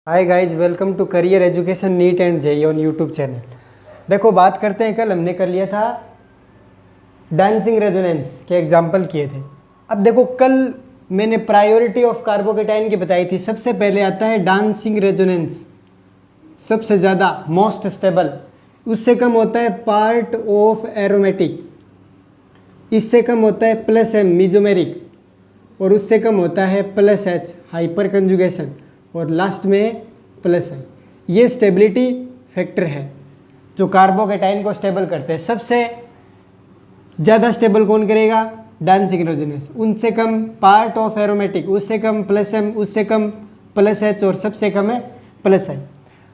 Hi guys, welcome to career education NEET and JEE on YouTube channel. देखो, बात करते हैं, कल हमने कर लिया था डांसिंग रेजोनेंस के एग्जाम्पल किए थे। अब देखो, कल मैंने प्रायोरिटी ऑफ कार्बोकेटाइन की बताई थी। सबसे पहले आता है डांसिंग रेजोनेंस, सबसे ज़्यादा मोस्ट स्टेबल। उससे कम होता है पार्ट ऑफ एरोमेटिक, इससे कम होता है प्लस एम मीजोमेरिक, और उससे कम होता है प्लस एच हाइपर कंजुगेशन, और लास्ट में प्लस आई। ये स्टेबिलिटी फैक्टर है जो कार्बोकेटाइन को स्टेबल करते हैं। सबसे ज़्यादा स्टेबल कौन करेगा? Dancing resonance. उनसे कम पार्ट ऑफ एरोमेटिक, उससे कम प्लस एम, उससे कम प्लस एच, और सबसे कम है प्लस आई।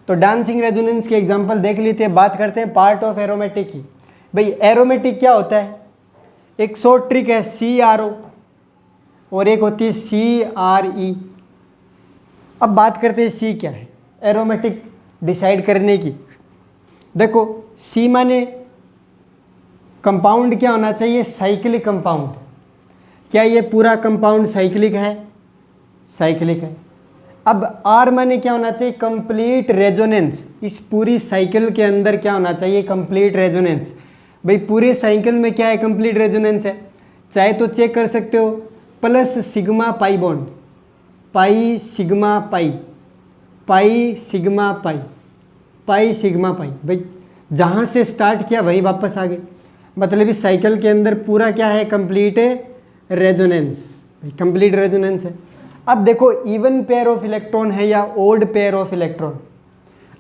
तो डांसिंग रेजोनेंस के एग्जांपल देख लेते हैं। बात करते हैं पार्ट ऑफ एरोमेटिक की। भाई एरोमेटिक क्या होता है? एक शॉर्ट ट्रिक है CRO और एक होती है CRE। अब बात करते हैं C क्या है एरोमेटिक डिसाइड करने की। देखो, C माने कंपाउंड क्या होना चाहिए? Cyclic compound. क्या ये पूरा कंपाउंड साइक्लिक है? साइक्लिक है। अब R माने क्या होना चाहिए? Complete resonance. इस पूरी साइकिल के अंदर क्या होना चाहिए? Complete resonance. भाई पूरे साइकिल में क्या है? कंप्लीट रेजोनेंस है। चाहे तो चेक कर सकते हो, plus sigma pi bond, pi sigma pi, pi sigma pi, pi sigma pi. भाई जहाँ से स्टार्ट किया वहीं वापस आ गए। मतलब इस साइकिल के अंदर पूरा क्या है? Complete resonance. भाई कंप्लीट रेजोनेंस है। अब देखो, इवन पेयर ऑफ इलेक्ट्रॉन है या ओड पेयर ऑफ इलेक्ट्रॉन।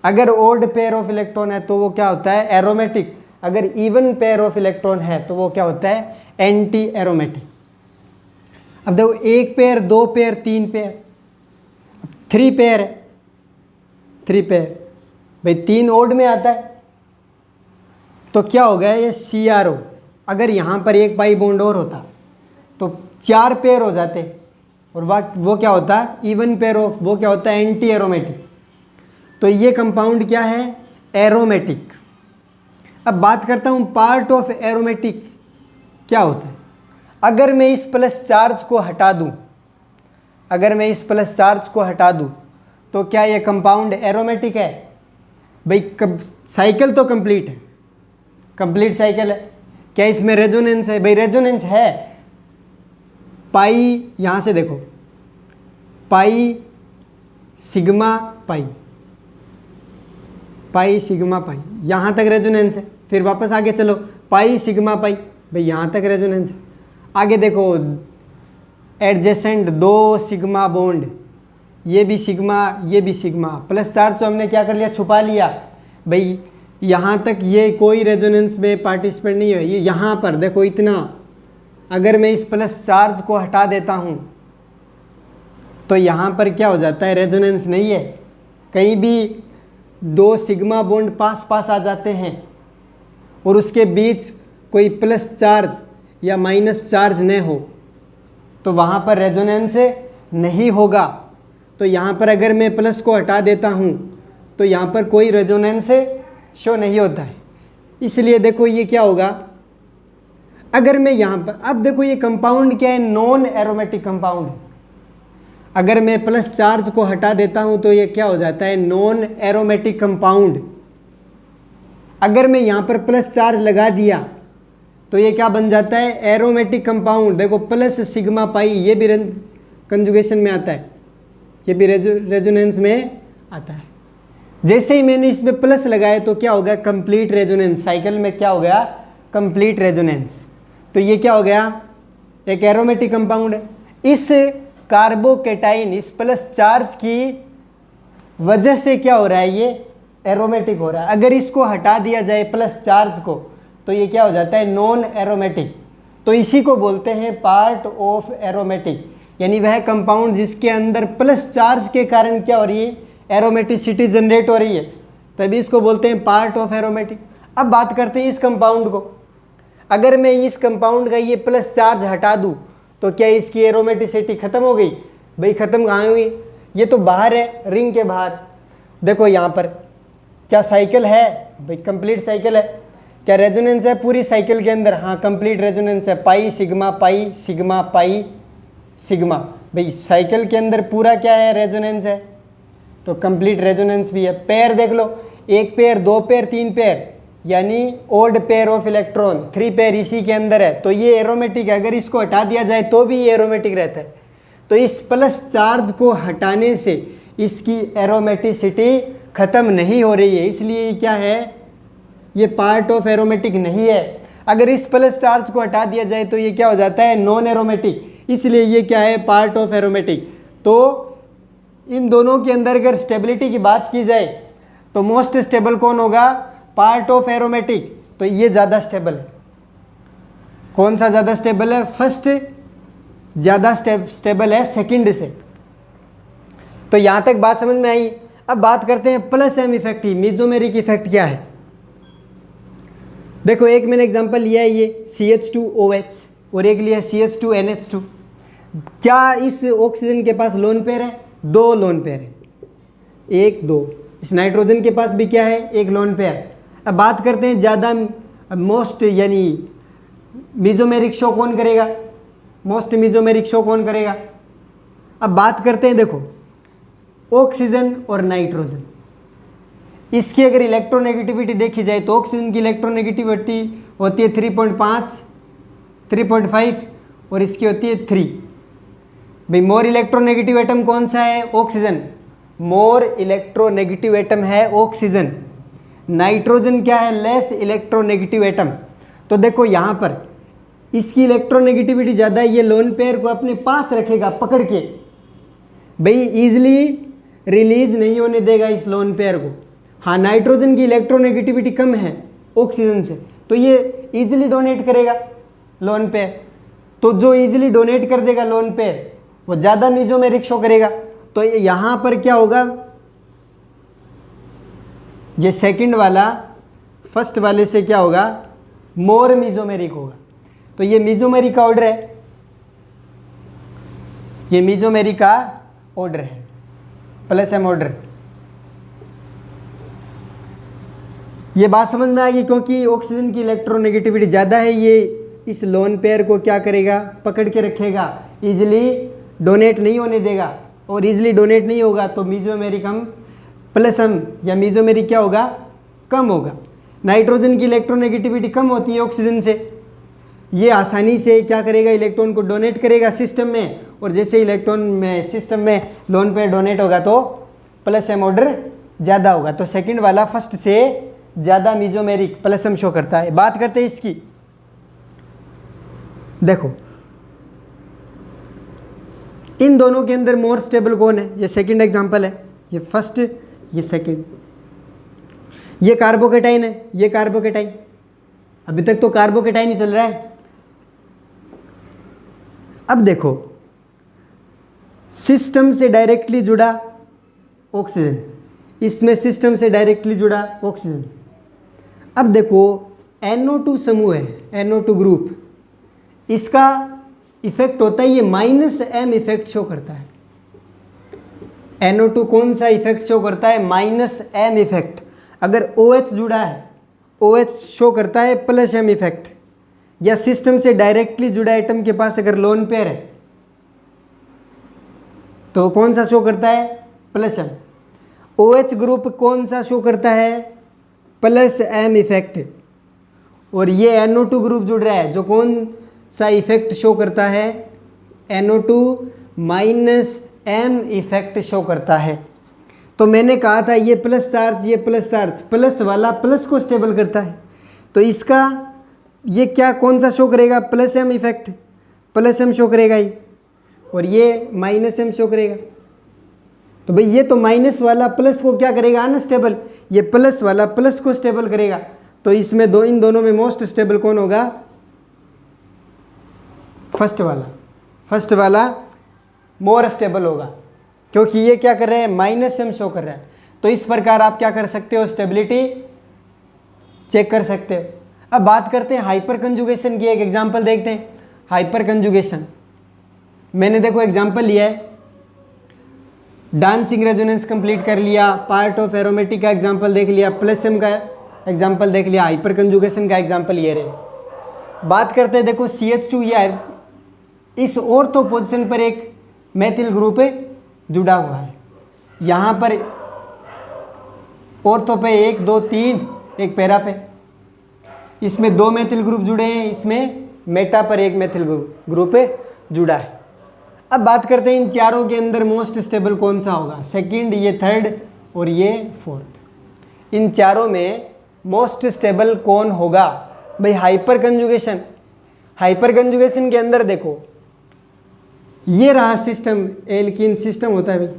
अगर ओड पेयर ऑफ इलेक्ट्रॉन है तो वो क्या होता है? एरोमेटिक। अगर इवन पेयर ऑफ इलेक्ट्रॉन है तो वो क्या होता है? Anti aromatic. अब देखो, एक पेयर, दो पेयर, तीन पेयर, थ्री पेयर है, थ्री पेयर। भाई तीन ओड में आता है तो क्या हो गया? ये CRO। अगर यहाँ पर एक पाई बॉन्ड और होता तो चार पेयर हो जाते, और वो क्या होता है? इवन पेयर ऑफ, वो क्या होता है? Anti aromatic. तो ये कंपाउंड क्या है? एरोमेटिक। अब बात करता हूँ पार्ट ऑफ एरोमेटिक क्या होता है। अगर मैं इस प्लस चार्ज को हटा दूँ, अगर मैं इस प्लस चार्ज को हटा दूँ तो क्या ये कंपाउंड एरोमेटिक है? भाई साइकिल तो कंप्लीट है, कंप्लीट साइकिल है। क्या इसमें रेजोनेंस है? भाई रेजोनेंस है। पाई, यहाँ से देखो, pi sigma pi, pi sigma pi, यहाँ तक रेजोनेंस है। फिर वापस आगे चलो, पाई सिग्मा पाई, भाई यहाँ तक रेजोनेंस है। आगे देखो, एडजेसेंट दो सिग्मा बॉन्ड, ये भी सिग्मा, ये भी सिग्मा। प्लस चार्ज तो हमने क्या कर लिया? छुपा लिया। भाई यहाँ तक ये कोई रेजोनेंस में पार्टिसिपेट नहीं है। ये यहाँ पर देखो इतना, अगर मैं इस प्लस चार्ज को हटा देता हूँ तो यहाँ पर क्या हो जाता है? रेजोनेंस नहीं है। कहीं भी दो सिग्मा बॉन्ड पास पास आ जाते हैं और उसके बीच कोई प्लस चार्ज या माइनस चार्ज न हो तो वहाँ पर रेजोनेंस नहीं होगा। तो यहाँ पर अगर मैं प्लस को हटा देता हूँ तो यहाँ पर कोई रेजोनेंस शो नहीं होता है। इसलिए देखो ये क्या होगा? अगर मैं यहाँ पर, अब देखो ये कंपाउंड क्या है? Non aromatic compound. अगर मैं प्लस चार्ज को हटा देता हूँ तो ये क्या हो जाता है? Non aromatic compound. अगर मैं यहाँ पर प्लस चार्ज लगा दिया तो ये क्या बन जाता है? Aromatic compound. देखो प्लस सिग्मा पाई, ये भी कंजुगेशन में आता है, ये भी रेजोनेंस में आता है। जैसे ही मैंने इसमें प्लस लगाया तो क्या हो गया? Complete resonance. साइकिल में क्या हो गया? Complete resonance. तो ये क्या हो गया? एक एरोमेटिक कंपाउंड है। इस कार्बोकेटाइन, इस प्लस चार्ज की वजह से क्या हो रहा है? ये एरोमेटिक हो रहा है। अगर इसको हटा दिया जाए प्लस चार्ज को तो ये क्या हो जाता है? Non aromatic. तो इसी को बोलते हैं पार्ट ऑफ एरोमेटिक, यानी वह कंपाउंड जिसके अंदर प्लस चार्ज के कारण क्या हो रही है? एरोमेटिसिटी जनरेट हो रही है, तभी इसको बोलते हैं पार्ट ऑफ एरोमेटिक। अब बात करते हैं इस कंपाउंड को। अगर मैं इस कंपाउंड का ये प्लस चार्ज हटा दूँ तो क्या इसकी एरोमेटिसिटी खत्म हो गई? भाई खत्म कहाँ हुई? ये तो बाहर है, रिंग के बाहर। देखो यहाँ पर क्या साइकिल है? भाई कंप्लीट साइकिल है। क्या रेजोनेंस है पूरी साइकिल के अंदर? हाँ, कंप्लीट रेजोनेंस है। Pi sigma pi, sigma pi sigma. भाई साइकिल के अंदर पूरा क्या है? रेजोनेंस है। तो कंप्लीट रेजोनेंस भी है। पेयर देख लो, एक पेयर, दो पेयर, तीन पेयर, यानी odd pair of electron, 3 pair इसी के अंदर है, तो ये एरोमेटिक है। अगर इसको हटा दिया जाए तो भी ये एरोमेटिक रहता है। तो इस प्लस चार्ज को हटाने से इसकी एरोमेटिसिटी खत्म नहीं हो रही है, इसलिए ये क्या है, ये पार्ट ऑफ एरोमेटिक नहीं है। अगर इस प्लस चार्ज को हटा दिया जाए तो ये क्या हो जाता है, नॉन एरोमेटिक, इसलिए ये क्या है, पार्ट ऑफ एरोमेटिक। तो इन दोनों के अंदर अगर स्टेबिलिटी की बात की जाए तो मोस्ट स्टेबल कौन होगा, पार्ट ऑफ एरोमेटिक, तो ये ज़्यादा स्टेबल है। कौन सा ज़्यादा स्टेबल है, फर्स्ट ज़्यादा स्टेबल है सेकंड से। तो यहाँ तक बात समझ में आई। अब बात करते हैं प्लस एम इफेक्ट की, मेसोमेरिक इफेक्ट क्या है। देखो एक मैंने एग्जांपल लिया है, ये CH2OH और एक लिया CH2NH2। क्या इस ऑक्सीजन के पास लोन पेयर है, 2 लोन पेयर है, 1 2। इस नाइट्रोजन के पास भी क्या है, 1 लोन पेयर। अब बात करते हैं ज़्यादा मोस्ट यानी मेसोमेरिक शो कौन करेगा, मोस्ट मेसोमेरिक शो कौन करेगा। अब बात करते हैं, देखो ऑक्सीजन और नाइट्रोजन, इसकी अगर इलेक्ट्रोनेगेटिविटी देखी जाए तो ऑक्सीजन की इलेक्ट्रोनेगेटिविटी होती है 3.5 3.5 और इसकी होती है 3। भाई मोर इलेक्ट्रोनेगेटिव एटम कौन सा है, ऑक्सीजन, मोर इलेक्ट्रोनेगेटिव एटम है ऑक्सीजन। नाइट्रोजन क्या है, लेस इलेक्ट्रोनेगेटिव एटम। तो देखो यहाँ पर इसकी इलेक्ट्रोनेगेटिविटी ज़्यादा है, ये लोन पेयर को अपने पास रखेगा पकड़ के, भाई इजीली रिलीज नहीं होने देगा इस लोन पेयर को। हाँ नाइट्रोजन की इलेक्ट्रोनेगेटिविटी कम है ऑक्सीजन से, तो ये इजीली डोनेट करेगा लोन पेयर। तो जो इजीली डोनेट कर देगा लोन पेयर वो ज़्यादा मेसोमेरिक शो करेगा। तो यहाँ पर क्या होगा, ये सेकंड वाला फर्स्ट वाले से क्या होगा, मोर मेसोमेरिक होगा। तो ये मेसोमेरिक का ऑर्डर है, ये मेसोमेरिक का ऑर्डर है, प्लस एम ऑर्डर। ये बात समझ में आएगी, क्योंकि ऑक्सीजन की इलेक्ट्रोनेगेटिविटी ज़्यादा है, ये इस लोन पेयर को क्या करेगा, पकड़ के रखेगा, इजीली डोनेट नहीं होने देगा। और इजीली डोनेट नहीं होगा तो मेसोमेरिक हम प्लस एम या मेसोमेरिक क्या होगा, कम होगा। नाइट्रोजन की इलेक्ट्रोनेगेटिविटी कम होती है ऑक्सीजन से, ये आसानी से क्या करेगा, इलेक्ट्रॉन को डोनेट करेगा सिस्टम में, और जैसे इलेक्ट्रॉन में सिस्टम में लोन पेयर डोनेट होगा तो प्लस एम ऑर्डर ज़्यादा होगा। तो सेकंड वाला फर्स्ट से ज़्यादा मेसोमेरिक प्लस एम शो करता है। बात करते हैं इसकी, देखो इन दोनों के अंदर मोर स्टेबल कौन है, ये सेकंड एग्जांपल है, ये फर्स्ट ये सेकंड। ये कार्बोकेटाइन है, ये कार्बोकेटाइन, अभी तक तो कार्बोकेटाइन ही चल रहा है। अब देखो सिस्टम से डायरेक्टली जुड़ा ऑक्सीजन, इसमें सिस्टम से डायरेक्टली जुड़ा ऑक्सीजन। अब देखो NO2 समूह है, NO2 ग्रुप, इसका इफेक्ट होता है, ये माइनस एम इफेक्ट शो करता है। NO2 कौन सा इफेक्ट शो करता है, माइनस एम इफेक्ट। अगर OH जुड़ा है, OH शो करता है प्लस एम इफेक्ट। या सिस्टम से डायरेक्टली जुड़ा एटम के पास अगर लोन पेयर है तो कौन सा शो करता है, प्लस एम। OH ग्रुप कौन सा शो करता है, प्लस एम इफेक्ट। और ये NO2 ग्रुप जुड़ रहा है जो कौन सा इफेक्ट शो करता है, NO2 minus M effect show करता है। तो मैंने कहा था ये प्लस चार्ज, ये प्लस चार्ज, प्लस वाला प्लस को स्टेबल करता है, तो इसका ये क्या कौन सा शो करेगा, plus M effect, plus M show करेगा ये, और ये माइनस एम शो करेगा। तो भाई ये तो माइनस वाला प्लस को क्या करेगा, अनस्टेबल, ये प्लस वाला प्लस को स्टेबल करेगा। तो इसमें इन दोनों में मोस्ट स्टेबल कौन होगा, फर्स्ट वाला मोर स्टेबल होगा, क्योंकि ये क्या कर रहे हैं, माइनस एम शो कर रहा है। तो इस प्रकार आप क्या कर सकते हो, स्टेबिलिटी चेक कर सकते हो। अब बात करते हैं हाइपर कंजुगेशन की, एक एग्जांपल देखते हैं। हाइपर कंजुगेशन मैंने देखो एग्जांपल लिया है, डांसिंग रेजोनेंस कंप्लीट कर लिया, पार्ट ऑफ एरोमेटिक का एग्जांपल देख लिया, प्लस एम का एग्जांपल देख लिया, हाइपर कंजुगेशन का एग्जांपल ये रहे। बात करते हैं, देखो CH2 यार इस ऑर्थो पोजीशन पर एक मेथिल ग्रुप जुड़ा हुआ है, यहाँ पर ऑर्थो पे 1 2 3, एक पैरा पे। इसमें 2 मेथिल ग्रुप जुड़े हैं, इसमें मेटा पर 1 मेथिल ग्रुप जुड़ा है। अब बात करते हैं इन चारों के अंदर मोस्ट स्टेबल कौन सा होगा। सेकंड, ये थर्ड और ये फोर्थ। इन चारों में मोस्ट स्टेबल कौन होगा भाई? Hyper conjugation. हाइपर कंजुगेशन के अंदर देखो, ये रहा सिस्टम, एल्कीन सिस्टम होता है भाई,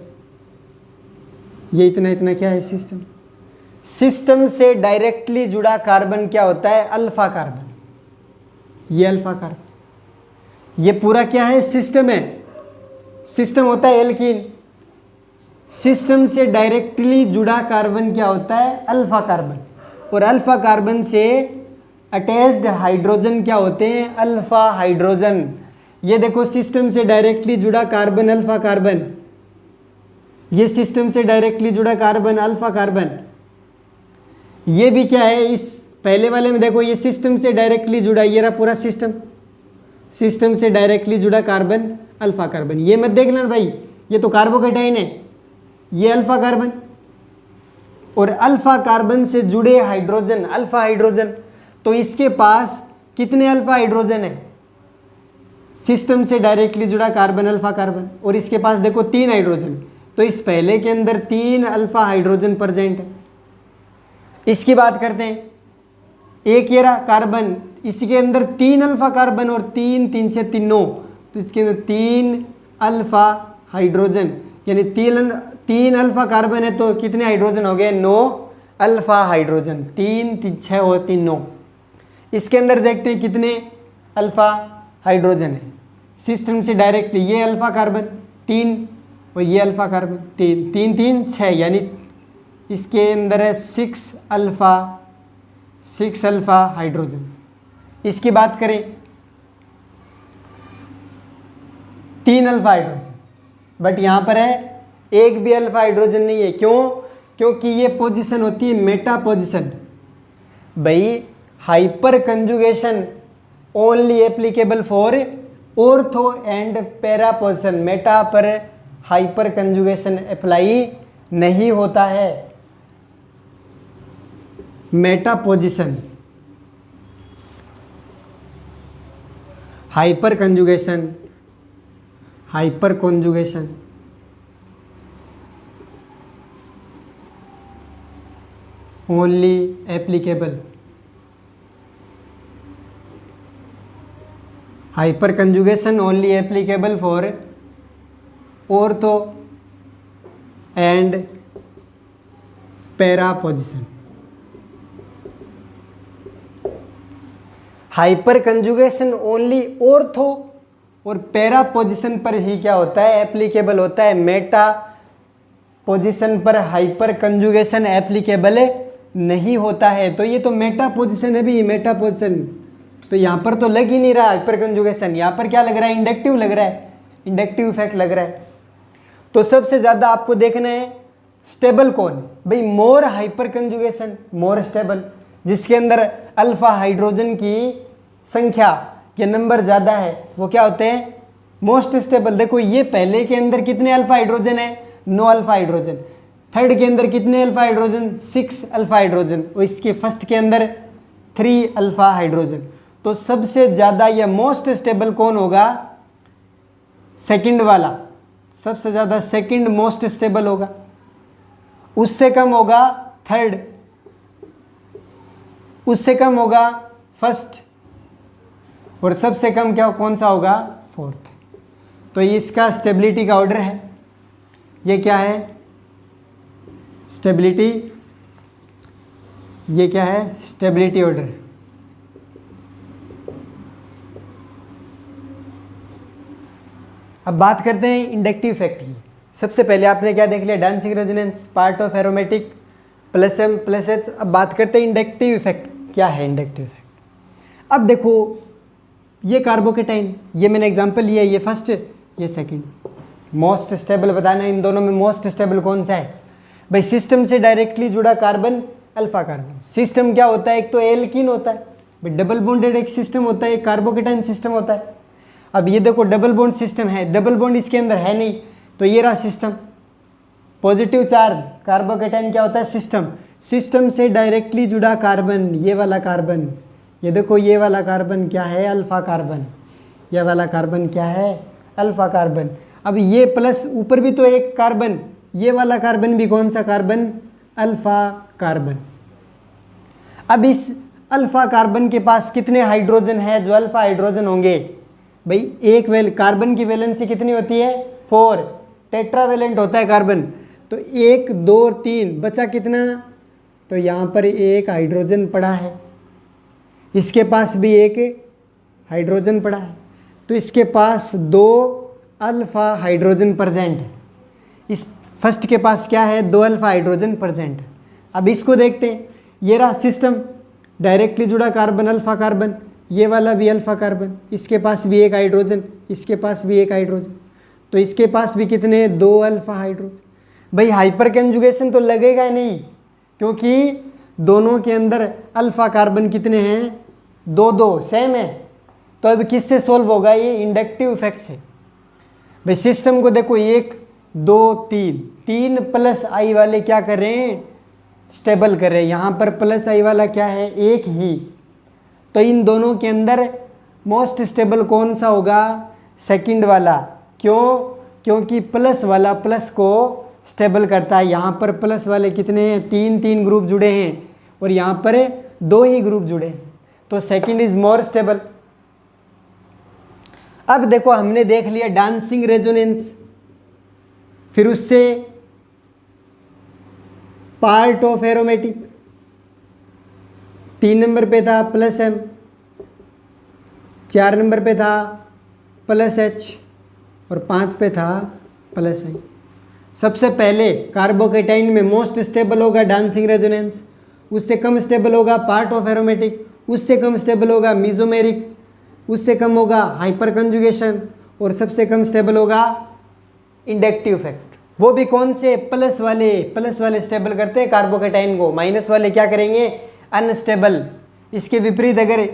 ये इतना इतना क्या है सिस्टम। सिस्टम से डायरेक्टली जुड़ा कार्बन क्या होता है? Alpha carbon. ये अल्फा कार्बन, ये पूरा क्या है? सिस्टम है। सिस्टम होता है एल्कीन। सिस्टम से डायरेक्टली जुड़ा कार्बन क्या होता है? Alpha carbon. और अल्फा कार्बन से अटैच्ड हाइड्रोजन क्या होते हैं? Alpha hydrogen. ये देखो, सिस्टम से डायरेक्टली जुड़ा कार्बन अल्फा कार्बन, ये सिस्टम से डायरेक्टली जुड़ा कार्बन अल्फा कार्बन। ये भी क्या है? इस पहले वाले में देखो, ये सिस्टम से डायरेक्टली जुड़ा, ये रहा पूरा सिस्टम, सिस्टम से डायरेक्टली जुड़ा कार्बन अल्फा कार्बन। ये मत देख लेना भाई, ये तो कार्बोकेटाइन है, ये अल्फा कार्बन। और अल्फा कार्बन से जुड़े हाइड्रोजन अल्फा हाइड्रोजन, तो इसके पास कितने अल्फा हाइड्रोजन है? सिस्टम से डायरेक्टली जुड़ा कार्बन अल्फा कार्बन, और इसके पास देखो 3 हाइड्रोजन, तो इस पहले के अंदर 3 अल्फा हाइड्रोजन प्रेजेंट है। इसकी बात करते हैं, एक ये रहा कार्बन, इसके अंदर 3 अल्फा कार्बन और 3 3 से 3 9, तो इसके अंदर 3 अल्फा हाइड्रोजन, यानी 3 अल्फा कार्बन है तो कितने हाइड्रोजन हो गए? 9 अल्फा हाइड्रोजन। 3 3 6 और 3 9। इसके अंदर देखते हैं कितने अल्फा हाइड्रोजन है। सिस्टम से डायरेक्टली ये अल्फा कार्बन 3 और ये अल्फा कार्बन 3 3 3 6, यानी इसके अंदर है 6 अल्फा हाइड्रोजन। इसकी बात करें 3 अल्फा हाइड्रोजन, बट यहाँ पर है एक भी अल्फा हाइड्रोजन नहीं है। क्यों? क्योंकि ये पोजीशन होती है मेटा पोजीशन। भाई hyper conjugation only applicable for ortho and para position. Meta पर हाइपर कंजुगेशन अप्लाई नहीं होता है। Meta position hyper conjugation only applicable, hyper conjugation only applicable for ortho and para position. Hyper conjugation only ortho और para position पर ही क्या होता है? Applicable होता है। मेटा पोजीशन पर हाइपर कंजुगेशन एप्लीकेबल नहीं होता है। तो ये तो मेटा पोजीशन है भी, मेटा पोजीशन, तो यहाँ पर तो लग ही नहीं रहा हाइपर कंजुगेशन। यहाँ पर क्या लग रहा है? इंडक्टिव लग रहा है, इंडक्टिव इफेक्ट लग रहा है। तो सबसे ज़्यादा आपको देखना है स्टेबल कौन है भाई? मोर हाइपर कंजुगेशन, मोर स्टेबल, जिसके अंदर अल्फा हाइड्रोजन की संख्या के नंबर ज़्यादा है, वो क्या होते हैं? Most stable. देखो ये पहले के अंदर कितने अल्फा हाइड्रोजन है? 9 अल्फा हाइड्रोजन। थर्ड के अंदर कितने अल्फा हाइड्रोजन? 6 alpha hydrogen. और इसके फर्स्ट के अंदर 3 अल्फा हाइड्रोजन। तो सबसे ज़्यादा या मोस्ट स्टेबल कौन होगा? सेकंड वाला, सबसे ज़्यादा सेकंड मोस्ट स्टेबल होगा। उससे कम होगा थर्ड, उससे कम होगा फर्स्ट, और सबसे कम क्या कौन सा होगा? फोर्थ। तो ये इसका स्टेबिलिटी का ऑर्डर है। ये क्या है? स्टेबिलिटी, ये क्या है? Stability order. अब बात करते हैं इंडक्टिव इफेक्ट की। सबसे पहले आपने क्या देख लिया? Dancing resonance, part of aromatic, plus M plus H. अब बात करते हैं इंडक्टिव इफेक्ट। क्या है इंडक्टिव इफेक्ट? अब देखो ये कार्बोकेटाइन, ये मैंने एग्जांपल लिया, ये फर्स्ट, ये सेकंड। मोस्ट स्टेबल बताना है इन दोनों में मोस्ट स्टेबल कौन सा है भाई? सिस्टम से डायरेक्टली जुड़ा कार्बन अल्फा कार्बन। सिस्टम क्या होता है? एक तो एल्कीन होता है भाई, डबल बॉन्डेड एक सिस्टम होता है, एक कार्बोकेटाइन सिस्टम होता है। अब ये देखो डबल बॉन्ड सिस्टम है, डबल बॉन्ड इसके अंदर है नहीं, तो ये रहा सिस्टम। पॉजिटिव चार्ज कार्बोकेटाइन क्या होता है? सिस्टम। सिस्टम से डायरेक्टली जुड़ा कार्बन, ये वाला कार्बन, ये देखो ये वाला कार्बन क्या है, अल्फा कार्बन, ये वाला कार्बन क्या है, अल्फा कार्बन। अब ये प्लस ऊपर भी तो एक कार्बन, ये वाला कार्बन भी कौन सा कार्बन, अल्फा कार्बन। अब इस अल्फा कार्बन के पास कितने हाइड्रोजन है, जो अल्फा हाइड्रोजन होंगे, भाई एक कार्बन की वैलेंसी कितनी होती है, 4, टेट्रावेलेंट होता है कार्बन, तो 1 2 3 बचा कितना, तो यहाँ पर एक हाइड्रोजन पड़ा है, इसके पास भी एक हाइड्रोजन पड़ा है, तो इसके पास 2 अल्फा हाइड्रोजन प्रेजेंट है। इस फर्स्ट के पास क्या है, 2 अल्फा हाइड्रोजन प्रेजेंट है। अब इसको देखते हैं, ये रहा सिस्टम, डायरेक्टली जुड़ा कार्बन अल्फा कार्बन, ये वाला भी अल्फा कार्बन, इसके पास भी एक हाइड्रोजन, इसके पास भी एक हाइड्रोजन, तो इसके पास भी कितने, 2 अल्फा हाइड्रोजन। भाई हाइपर कंजुगेशन तो लगेगा ही नहीं, क्योंकि दोनों के अंदर अल्फा कार्बन कितने हैं, 2 2 सेम है। तो अब किससे सोल्व होगा, ये इंडक्टिव इफेक्ट से। भाई सिस्टम को देखो 1 2 3 प्लस आई वाले क्या कर रहे हैं, स्टेबल कर रहे हैं। यहाँ पर प्लस आई वाला क्या है, एक ही, तो इन दोनों के अंदर मोस्ट स्टेबल कौन सा होगा, सेकंड वाला। क्यों, क्योंकि प्लस वाला प्लस को स्टेबल करता है। यहाँ पर प्लस वाले कितने हैं, 3 ग्रुप जुड़े हैं, और यहाँ पर 2 ही ग्रुप जुड़े हैं, तो सेकंड इज मोर स्टेबल। अब देखो हमने देख लिया डांसिंग रेजोनेंस, फिर उससे पार्ट ऑफ एरोमेटिक, 3 नंबर पे था प्लस एम, 4 नंबर पे था प्लस एच, और 5 पे था प्लस आई। सबसे पहले कार्बोकेटाइन में मोस्ट स्टेबल होगा डांसिंग रेजोनेंस, उससे कम स्टेबल होगा पार्ट ऑफ एरोमेटिक, उससे कम स्टेबल होगा मीजोमेरिक, उससे कम होगा हाइपर कंजुगेशन, और सबसे कम स्टेबल होगा इंडक्टिव इफेक्ट। वो भी कौन से, प्लस वाले स्टेबल करते हैं कार्बोकेटाइन को, माइनस वाले क्या करेंगे, अनस्टेबल। इसके विपरीत अगर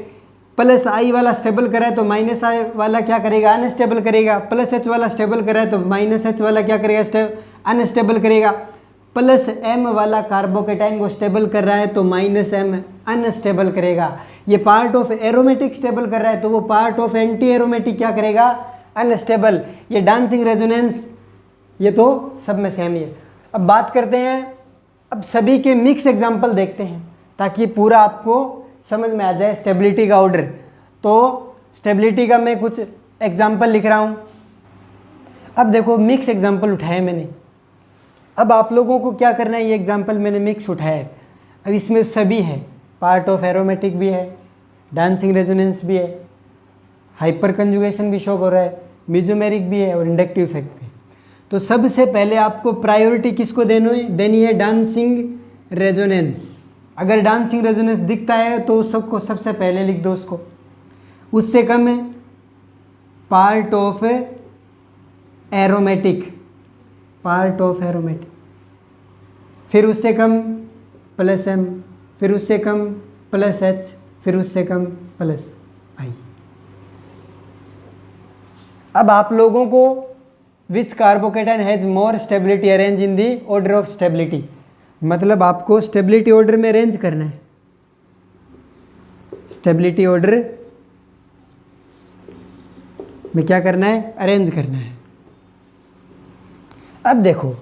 प्लस आई वाला स्टेबल करा है तो माइनस आई वाला क्या करेगा, अनस्टेबल करेगा। प्लस एच वाला स्टेबल करा है तो माइनस एच वाला क्या करेगा, अनस्टेबल करेगा। प्लस एम वाला कार्बोकेटाइन को स्टेबल कर रहा है तो माइनस एम अनस्टेबल करेगा। ये पार्ट ऑफ एरोमेटिक स्टेबल कर रहा है तो वो पार्ट ऑफ एंटी एरोमेटिक क्या करेगा, अनस्टेबल। ये डांसिंग रेजोनेंस, ये तो सब में सेम ही है। अब बात करते हैं, अब सभी के मिक्स एग्जाम्पल देखते हैं ताकि पूरा आपको समझ में आ जाए स्टेबिलिटी का ऑर्डर। तो स्टेबिलिटी का मैं कुछ एग्जाम्पल लिख रहा हूँ। अब देखो मिक्स एग्जाम्पल उठाए मैंने, अब आप लोगों को क्या करना है, ये एग्जाम्पल मैंने मिक्स उठाया है। अब इसमें सभी है, पार्ट ऑफ एरोमेटिक भी है, डांसिंग रेजोनेंस भी है, हाइपर कंजुगेशन भी शो हो रहा है, मीजोमेरिक भी है, और इंडक्टिव इफेक्ट भी। तो सबसे पहले आपको प्रायोरिटी किसको देनी है, डांसिंग रेजोनेंस। अगर डांसिंग रेजोनेंस दिखता है तो सबको सबसे पहले लिख दो उसको। उससे कम है part of aromatic, part of aromatic, फिर उससे कम प्लस एम, फिर उससे कम प्लस एच, फिर उससे कम प्लस आई। अब आप लोगों को which carbocation has more stability arrange in the order of stability, मतलब आपको स्टेबिलिटी ऑर्डर में अरेंज करना है, स्टेबिलिटी ऑर्डर में क्या करना है, अरेंज करना है। अब देखो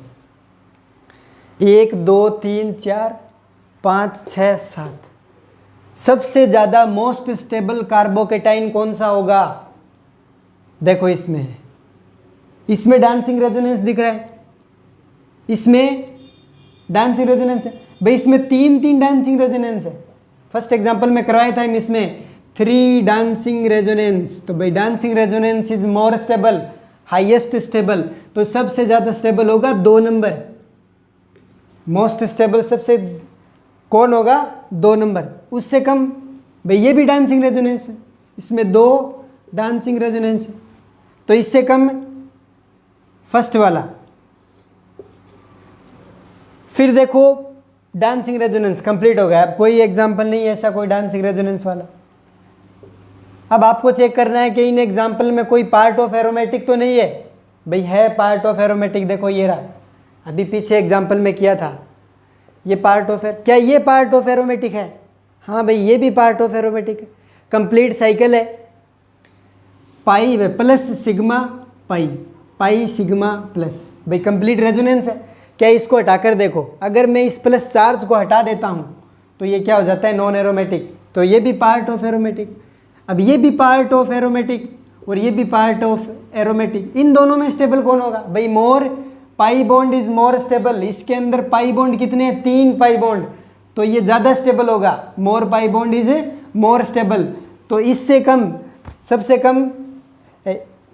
1 2 3 4 5 6 7, सबसे ज़्यादा मोस्ट स्टेबल कार्बोकेटाइन कौन सा होगा, देखो इसमें डांसिंग रेजोनेंस दिख रहा है, इसमें डांसिंग रेजोनेंस है भाई, इसमें 3 डांसिंग रेजोनेंस है। फर्स्ट एग्जांपल में करवाया था इसमें 3 डांसिंग रेजोनेंस, तो भाई dancing resonance is more stable, highest stable, तो सबसे ज़्यादा स्टेबल होगा 2 नंबर। मोस्ट स्टेबल सबसे कौन होगा, 2 नंबर। उससे कम भाई ये भी डांसिंग रेजोनेंस है, इसमें 2 डांसिंग रेजोनेंस है, तो इससे कम फर्स्ट वाला। फिर देखो डांसिंग रेजोनेंस कंप्लीट हो गया, अब कोई एग्जांपल नहीं है ऐसा कोई डांसिंग रेजोनेंस वाला। अब आपको चेक करना है कि इन एग्जांपल में कोई पार्ट ऑफ एरोमेटिक तो नहीं है, भाई है पार्ट ऑफ एरोमेटिक, देखो ये रहा, अभी पीछे एग्जांपल में किया था, ये पार्ट ऑफ क्या ये पार्ट ऑफ एरोमेटिक है? हाँ भाई ये भी पार्ट ऑफ एरोमेटिक है। कंप्लीट साइकिल है, pi plus sigma pi, pi sigma plus, भाई कंप्लीट रेजोनेंस है। क्या इसको हटाकर देखो, अगर मैं इस प्लस चार्ज को हटा देता हूँ तो ये क्या हो जाता है? Non aromatic. तो ये भी पार्ट ऑफ एरोमेटिक। अब ये भी पार्ट ऑफ एरोमेटिक और ये भी पार्ट ऑफ एरोमेटिक, इन दोनों में स्टेबल कौन होगा? भाई more pi bond is more stable. इसके अंदर पाई बॉन्ड कितने हैं? 3 पाई बॉन्ड, तो ये ज़्यादा स्टेबल होगा। More pi bond is more stable. तो इससे कम, सबसे कम,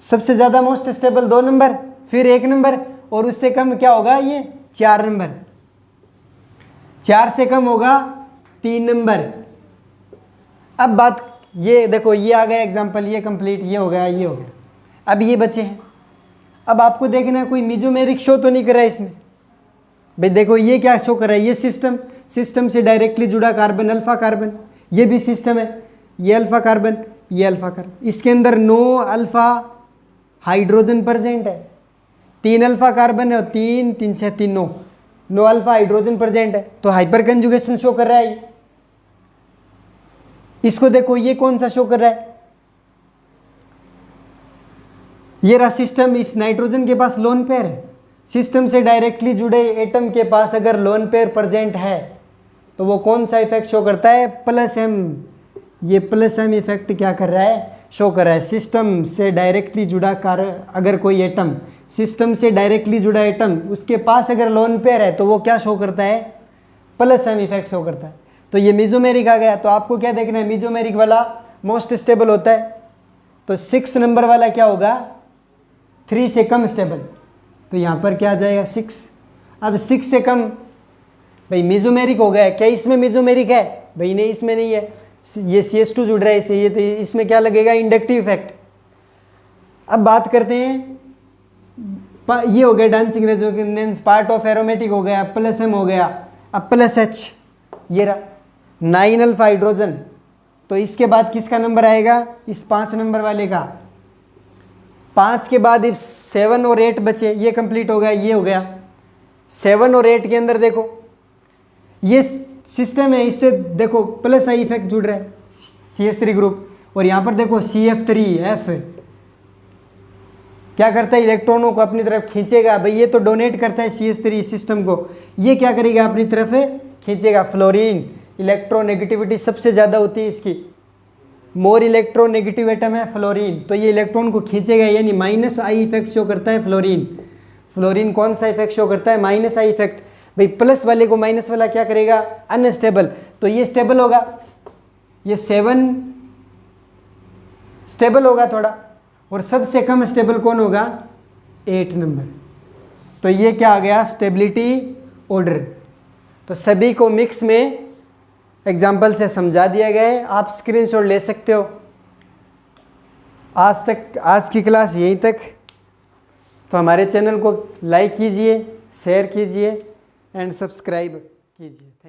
सबसे ज़्यादा मोस्ट स्टेबल 2 नंबर, फिर 1 नंबर, और उससे कम क्या होगा? ये 4 नंबर। 4 से कम होगा 3 नंबर। अब बात ये देखो, ये आ गया एग्जाम्पल, ये कंप्लीट, ये हो गया, ये हो गया। अब ये बचे हैं। अब आपको देखना है कोई मीजोमेरिक शो तो नहीं कर रहा है इसमें। भाई देखो ये क्या शो कर रहा है? ये सिस्टम, सिस्टम से डायरेक्टली जुड़ा कार्बन, अल्फा कार्बन, ये भी सिस्टम है, ये अल्फा कार्बन, ये अल्फा कार्बन। इसके अंदर 9 अल्फा हाइड्रोजन प्रेजेंट है, 3 अल्फा कार्बन है और 3 3 6 3 9 अल्फा हाइड्रोजन प्रेजेंट है। तो हाइपर कंजुगेशन शो कर रहा है ये। इसको देखो, ये कौन सा शो कर रहा है? ये रहा सिस्टम, इस नाइट्रोजन के पास लोन पेयर है। सिस्टम से डायरेक्टली जुड़े एटम के पास अगर लोन पेयर प्रेजेंट है तो वो कौन सा इफेक्ट शो करता है? Plus M. ये प्लस एम इफेक्ट क्या कर रहा है? शो कर रहा है। सिस्टम से डायरेक्टली जुड़ा अगर कोई एटम, सिस्टम से डायरेक्टली जुड़ा एटम, उसके पास अगर लोन पेयर है तो वो क्या शो करता है? प्लस एम इफेक्ट शो करता है। तो ये मीजोमेरिक आ गया। तो आपको क्या देखना है? मीजोमेरिक वाला मोस्ट स्टेबल होता है, तो 6 नंबर वाला क्या होगा? 3 से कम स्टेबल। तो यहाँ पर क्या आ जाएगा? 6। अब 6 से कम, भाई मीजोमेरिक हो गया। क्या इसमें मीजोमेरिक है? भाई नहीं, इसमें नहीं है। ये CH2 जुड़ रहा है इसे, ये तो इसमें क्या लगेगा? Inductive effect. अब बात करते हैं, ये हो गया dancing resonance, part of aromatic हो गया, प्लस एम हो गया। अब प्लस H, ये रहा 9 अल्फा हाइड्रोजन। तो इसके बाद किसका नंबर आएगा? इस 5 नंबर वाले का। 5 के बाद इस 7 और 8 बचे, ये कंप्लीट हो गया, ये हो गया। 7 और 8 के अंदर देखो ये सिस्टम है, इससे देखो प्लस आई इफेक्ट जुड़ रहा है, CH3 ग्रुप। और यहाँ पर देखो CF3F क्या करता है? इलेक्ट्रॉनों को अपनी तरफ खींचेगा। भाई ये तो डोनेट करता है CH3 सिस्टम को, ये क्या करेगा? अपनी तरफ खींचेगा। फ्लोरीन, इलेक्ट्रोनेगेटिविटी सबसे ज़्यादा होती है इसकी, मोर इलेक्ट्रोनेगेटिव एटम है फ्लोरीन, तो ये इलेक्ट्रॉन को खींचेगा, यानी माइनस आई इफेक्ट शो करता है फ्लोरीन। फ्लोरीन कौन सा इफेक्ट शो करता है? Minus I effect. भाई प्लस वाले को माइनस वाला क्या करेगा? अनस्टेबल। तो ये स्टेबल होगा, ये 7 स्टेबल होगा थोड़ा, और सबसे कम स्टेबल कौन होगा? 8 नंबर। तो ये क्या आ गया? Stability order. तो सभी को मिक्स में एग्जाम्पल से समझा दिया गया है, आप स्क्रीनशॉट ले सकते हो। आज की क्लास यहीं तक। तो हमारे चैनल को लाइक कीजिए, शेयर कीजिए एंड सब्सक्राइब कीजिए।